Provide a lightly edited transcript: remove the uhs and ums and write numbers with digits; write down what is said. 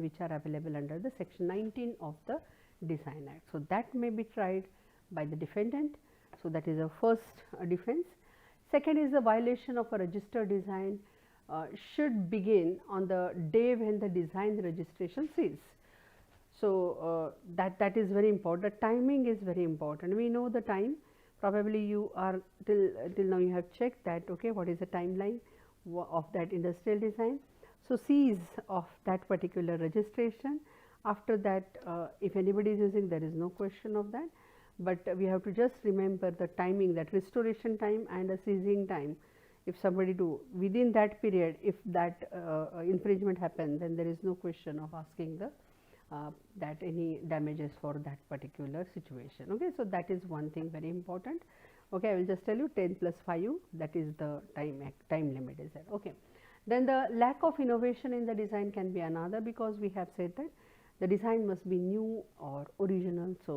which are available under the section 19 of the Design Act. So, that may be tried by the defendant. So, that is a first defense. Second is the violation of a registered design should begin on the day when the design registration ceases. So, that is very important. The timing is very important. We know the time. Probably you are till now you have checked that, okay, what is the timeline of that industrial design. So, cease of that particular registration. After that, if anybody is using, there is no question of that, but we have to just remember the timing, that restoration time and a seizing time. If somebody do within that period, if that infringement happens, then there is no question of asking the that any damages for that particular situation. Okay, so that is one thing very important. Okay, I will just tell you 10 plus 5, that is the time limit is there. Okay, then the lack of innovation in the design can be another, because we have said that the design must be new or original. So,